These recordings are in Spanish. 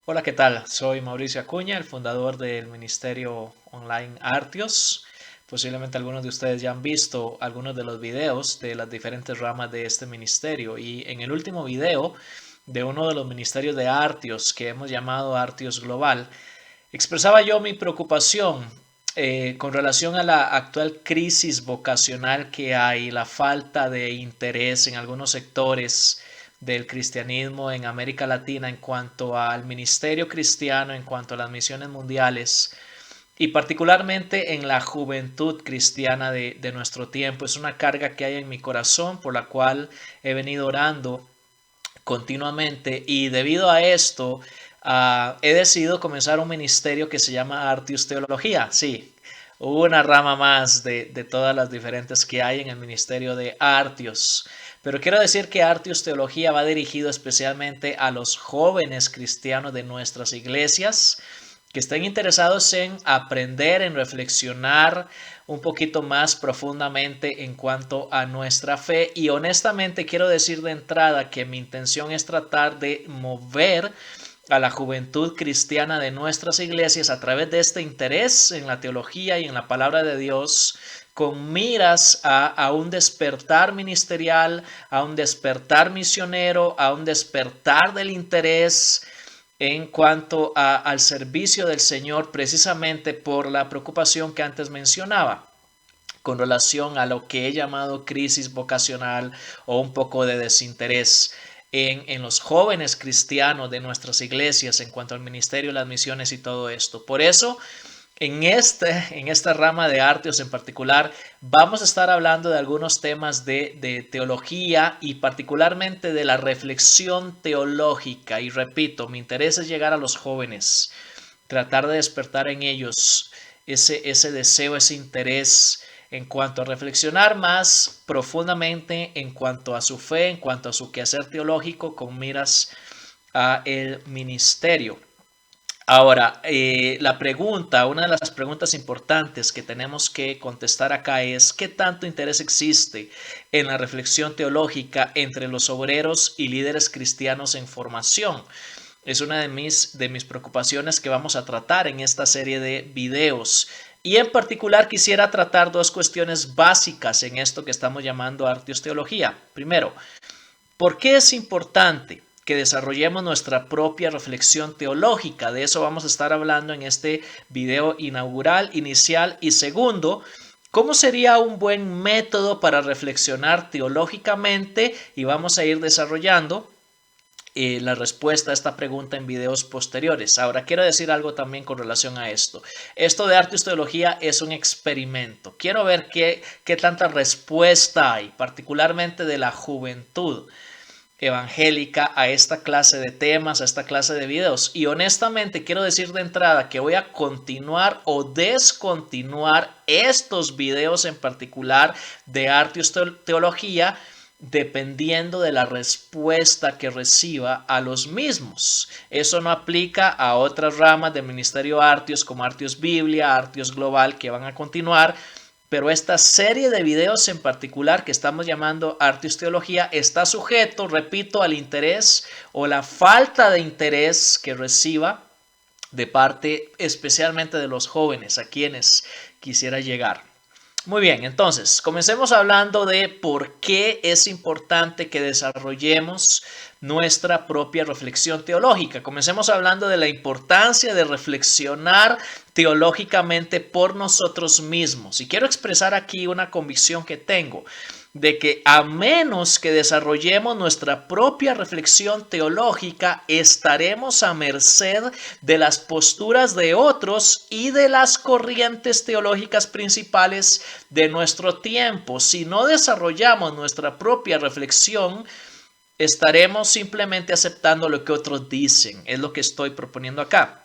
Hola, ¿qué tal? Soy Mauricio Acuña, el fundador del ministerio online Artios. Posiblemente algunos de ustedes ya han visto algunos de los videos de las diferentes ramas de este ministerio. Y en el último video de uno de los ministerios de Artios que hemos llamado Artios Global, expresaba yo mi preocupación con relación a la actual crisis vocacional que hay, la falta de interés en algunos sectores del cristianismo en América Latina en cuanto al ministerio cristiano, en cuanto a las misiones mundiales y particularmente en la juventud cristiana de nuestro tiempo. Es una carga que hay en mi corazón por la cual he venido orando continuamente y debido a esto he decidido comenzar un ministerio que se llama Artius Teología. Sí, una rama más de todas las diferentes que hay en el ministerio de Artios. Pero quiero decir que Artius Teología va dirigido especialmente a los jóvenes cristianos de nuestras iglesias que estén interesados en aprender, en reflexionar un poquito más profundamente en cuanto a nuestra fe. Y honestamente quiero decir de entrada que mi intención es tratar de mover a la juventud cristiana de nuestras iglesias a través de este interés en la teología y en la palabra de Dios, con miras a un despertar ministerial, a un despertar misionero, a un despertar del interés en cuanto al servicio del Señor, precisamente por la preocupación que antes mencionaba con relación a lo que he llamado crisis vocacional o un poco de desinterés en los jóvenes cristianos de nuestras iglesias en cuanto al ministerio, las misiones y todo esto. Por eso, en esta rama de Artios en particular, vamos a estar hablando de algunos temas de teología y particularmente de la reflexión teológica. Y repito, mi interés es llegar a los jóvenes, tratar de despertar en ellos ese deseo, ese interés en cuanto a reflexionar más profundamente en cuanto a su fe, en cuanto a su quehacer teológico con miras a el ministerio. Ahora, la pregunta, una de las preguntas importantes que tenemos que contestar acá es ¿qué tanto interés existe en la reflexión teológica entre los obreros y líderes cristianos en formación? Es una de mis preocupaciones que vamos a tratar en esta serie de videos. Y en particular quisiera tratar dos cuestiones básicas en esto que estamos llamando Artios Teología. Primero, ¿por qué es importante que desarrollemos nuestra propia reflexión teológica? De eso vamos a estar hablando en este video inicial. Y segundo, ¿cómo sería un buen método para reflexionar teológicamente? Y vamos a ir desarrollando la respuesta a esta pregunta en videos posteriores. Ahora, quiero decir algo también con relación a esto. Esto de Artios Teología es un experimento. Quiero ver qué tanta respuesta hay, particularmente de la juventud evangélica a esta clase de temas, a esta clase de videos. Y honestamente quiero decir de entrada que voy a continuar o descontinuar estos videos en particular de Artios Teología dependiendo de la respuesta que reciba a los mismos. Eso no aplica a otras ramas del Ministerio Artios como Artios Biblia, Artios Global que van a continuar. Pero esta serie de videos en particular que estamos llamando Artios Teología está sujeto, repito, al interés o la falta de interés que reciba de parte especialmente de los jóvenes a quienes quisiera llegar. Muy bien, entonces, comencemos hablando de por qué es importante que desarrollemos nuestra propia reflexión teológica. Comencemos hablando de la importancia de reflexionar teológicamente por nosotros mismos. Y quiero expresar aquí una convicción que tengo de que a menos que desarrollemos nuestra propia reflexión teológica, estaremos a merced de las posturas de otros y de las corrientes teológicas principales de nuestro tiempo. Si no desarrollamos nuestra propia reflexión, estaremos simplemente aceptando lo que otros dicen. Es lo que estoy proponiendo acá.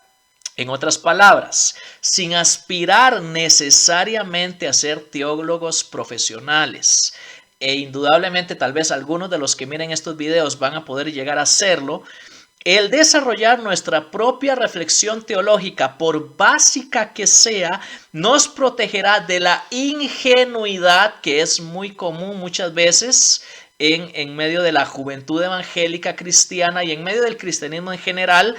En otras palabras, sin aspirar necesariamente a ser teólogos profesionales, e indudablemente tal vez algunos de los que miren estos videos van a poder llegar a hacerlo, el desarrollar nuestra propia reflexión teológica, por básica que sea, nos protegerá de la ingenuidad que es muy común muchas veces en medio de la juventud evangélica cristiana y en medio del cristianismo en general,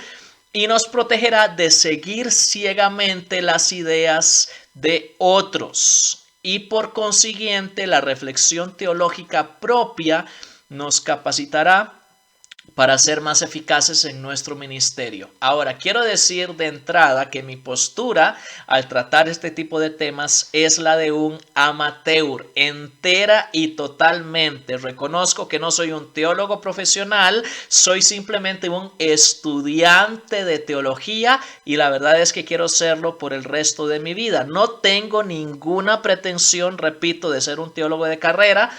y nos protegerá de seguir ciegamente las ideas de otros. Y por consiguiente, la reflexión teológica propia nos capacitará para ser más eficaces en nuestro ministerio. Ahora, quiero decir de entrada que mi postura al tratar este tipo de temas es la de un amateur, entera y totalmente. Reconozco que no soy un teólogo profesional, soy simplemente un estudiante de teología y la verdad es que quiero serlo por el resto de mi vida. No tengo ninguna pretensión, repito, de ser un teólogo de carrera,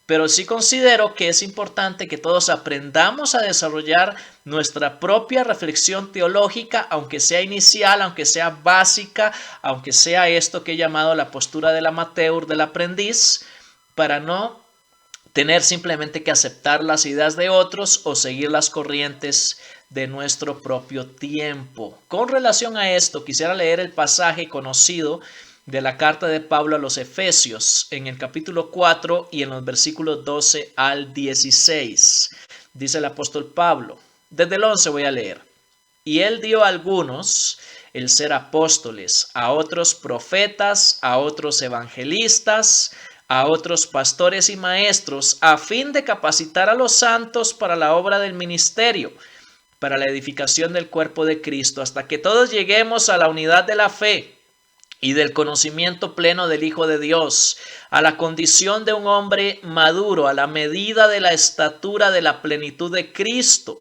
pero sí considero que es importante que todos aprendamos a desarrollar nuestra propia reflexión teológica, aunque sea inicial, aunque sea básica, aunque sea esto que he llamado la postura del amateur, del aprendiz, para no tener simplemente que aceptar las ideas de otros o seguir las corrientes de nuestro propio tiempo. Con relación a esto, quisiera leer el pasaje conocido de la carta de Pablo a los Efesios en el capítulo 4 y en los versículos 12 al 16. Dice el apóstol Pablo, desde el 11 voy a leer. Y él dio a algunos el ser apóstoles, a otros profetas, a otros evangelistas, a otros pastores y maestros, a fin de capacitar a los santos para la obra del ministerio, para la edificación del cuerpo de Cristo, hasta que todos lleguemos a la unidad de la fe y del conocimiento pleno del Hijo de Dios, a la condición de un hombre maduro, a la medida de la estatura de la plenitud de Cristo,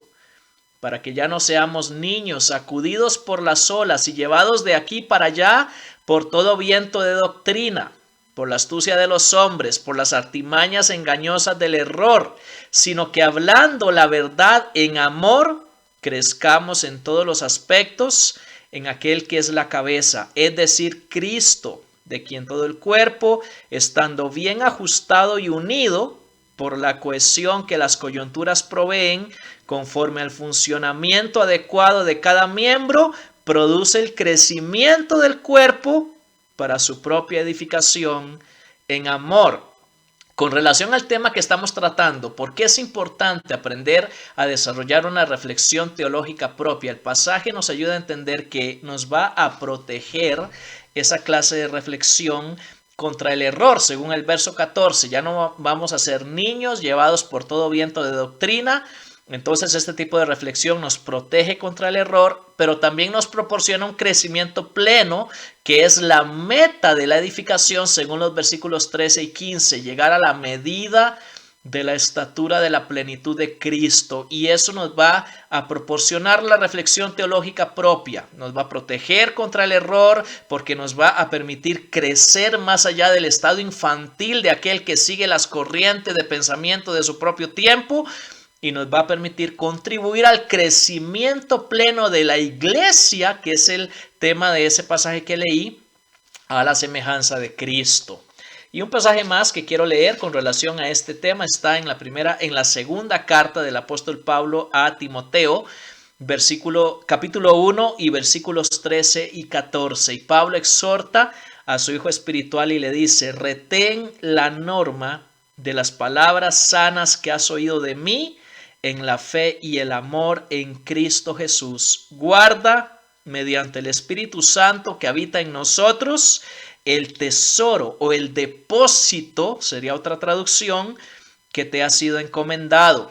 para que ya no seamos niños, sacudidos por las olas y llevados de aquí para allá por todo viento de doctrina, por la astucia de los hombres, por las artimañas engañosas del error, sino que hablando la verdad en amor, crezcamos en todos los aspectos en aquel que es la cabeza, es decir, Cristo, de quien todo el cuerpo, estando bien ajustado y unido por la cohesión que las coyunturas proveen, conforme al funcionamiento adecuado de cada miembro, produce el crecimiento del cuerpo para su propia edificación en amor. Con relación al tema que estamos tratando, ¿por qué es importante aprender a desarrollar una reflexión teológica propia? El pasaje nos ayuda a entender que nos va a proteger esa clase de reflexión contra el error, según el verso 14. Ya no vamos a ser niños llevados por todo viento de doctrina. Entonces este tipo de reflexión nos protege contra el error, pero también nos proporciona un crecimiento pleno, que es la meta de la edificación según los versículos 13 y 15, llegar a la medida de la estatura de la plenitud de Cristo. Y eso nos va a proporcionar la reflexión teológica propia, nos va a proteger contra el error porque nos va a permitir crecer más allá del estado infantil de aquel que sigue las corrientes de pensamiento de su propio tiempo, y nos va a permitir contribuir al crecimiento pleno de la iglesia, que es el tema de ese pasaje que leí, a la semejanza de Cristo. Y un pasaje más que quiero leer con relación a este tema está en la segunda carta del apóstol Pablo a Timoteo, capítulo 1 y versículos 13 y 14. Y Pablo exhorta a su hijo espiritual y le dice: retén la norma de las palabras sanas que has oído de mí en la fe y el amor en Cristo Jesús. Guarda mediante el Espíritu Santo que habita en nosotros el tesoro o el depósito, sería otra traducción, que te ha sido encomendado.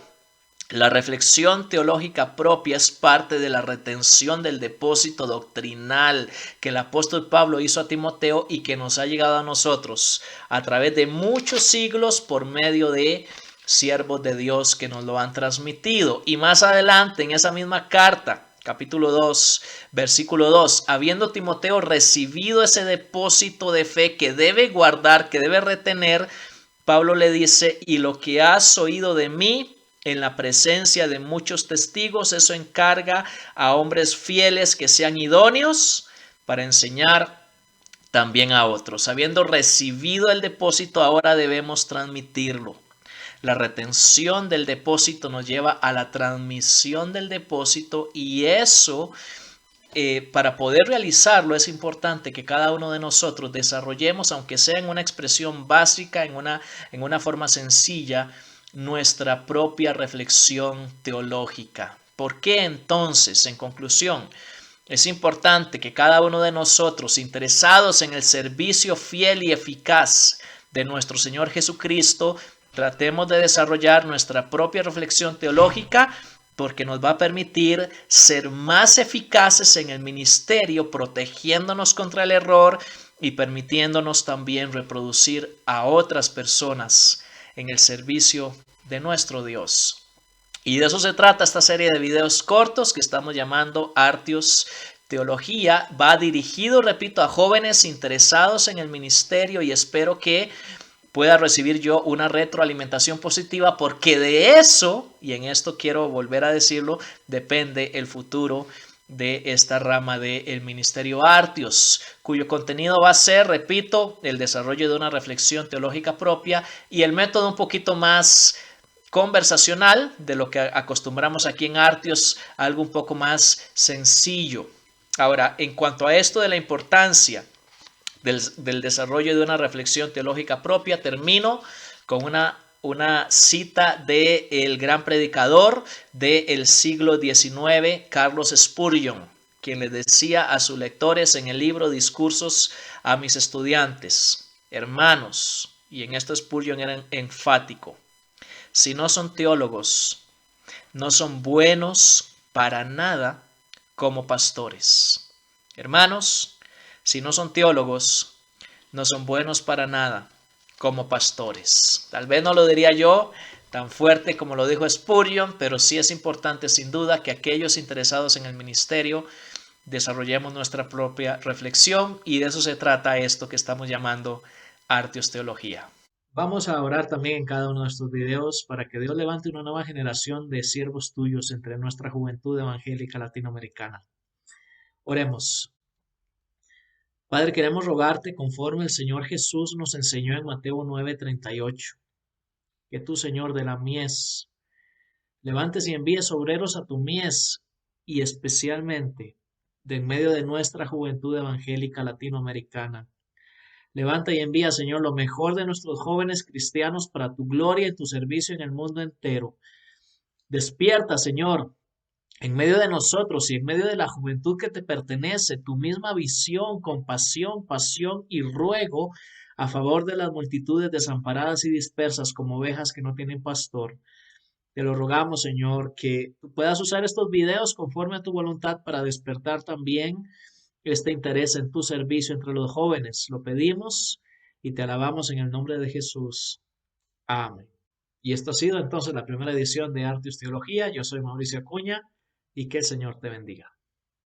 La reflexión teológica propia es parte de la retención del depósito doctrinal que el apóstol Pablo hizo a Timoteo y que nos ha llegado a nosotros a través de muchos siglos por medio de siervos de Dios que nos lo han transmitido. Y más adelante en esa misma carta, capítulo 2, versículo 2, habiendo Timoteo recibido ese depósito de fe que debe guardar, que debe retener, Pablo le dice: y lo que has oído de mí en la presencia de muchos testigos, eso encarga a hombres fieles que sean idóneos para enseñar también a otros. Habiendo recibido el depósito, ahora debemos transmitirlo. La retención del depósito nos lleva a la transmisión del depósito, y eso, para poder realizarlo, es importante que cada uno de nosotros desarrollemos, aunque sea en una expresión básica, en una forma sencilla, nuestra propia reflexión teológica. ¿Por qué entonces, en conclusión, es importante que cada uno de nosotros, interesados en el servicio fiel y eficaz de nuestro Señor Jesucristo, tratemos de desarrollar nuestra propia reflexión teológica, porque nos va a permitir ser más eficaces en el ministerio, protegiéndonos contra el error y permitiéndonos también reproducir a otras personas en el servicio de nuestro Dios? Y de eso se trata esta serie de videos cortos que estamos llamando Artios Teología. Va dirigido, repito, a jóvenes interesados en el ministerio, y espero que pueda recibir yo una retroalimentación positiva, porque de eso, y en esto quiero volver a decirlo, depende el futuro de esta rama del ministerio Artios, cuyo contenido va a ser, repito, el desarrollo de una reflexión teológica propia y el método un poquito más conversacional de lo que acostumbramos aquí en Artios, algo un poco más sencillo. Ahora, en cuanto a esto de la importancia del desarrollo de una reflexión teológica propia, termino con una cita del gran predicador del siglo XIX, Carlos Spurgeon, quien le decía a sus lectores en el libro Discursos a mis estudiantes: hermanos, y en esto Spurgeon era enfático, si no son teólogos, no son buenos para nada como pastores. Hermanos, si no son teólogos, no son buenos para nada como pastores. Tal vez no lo diría yo tan fuerte como lo dijo Spurgeon, pero sí es importante sin duda que aquellos interesados en el ministerio desarrollemos nuestra propia reflexión, y de eso se trata esto que estamos llamando Artios Teología. Vamos a orar también en cada uno de estos videos para que Dios levante una nueva generación de siervos tuyos entre nuestra juventud evangélica latinoamericana. Oremos. Padre, queremos rogarte conforme el Señor Jesús nos enseñó en Mateo 9:38, que tú, Señor de la mies, levantes y envíes obreros a tu mies, y especialmente de en medio de nuestra juventud evangélica latinoamericana. Levanta y envía, Señor, lo mejor de nuestros jóvenes cristianos para tu gloria y tu servicio en el mundo entero. Despierta, Señor, en medio de nosotros y en medio de la juventud que te pertenece, tu misma visión, compasión, pasión y ruego a favor de las multitudes desamparadas y dispersas como ovejas que no tienen pastor. Te lo rogamos, Señor, que tú puedas usar estos videos conforme a tu voluntad para despertar también este interés en tu servicio entre los jóvenes. Lo pedimos y te alabamos en el nombre de Jesús. Amén. Y esto ha sido entonces la primera edición de Artios Teología. Yo soy Mauricio Acuña, y que el Señor te bendiga.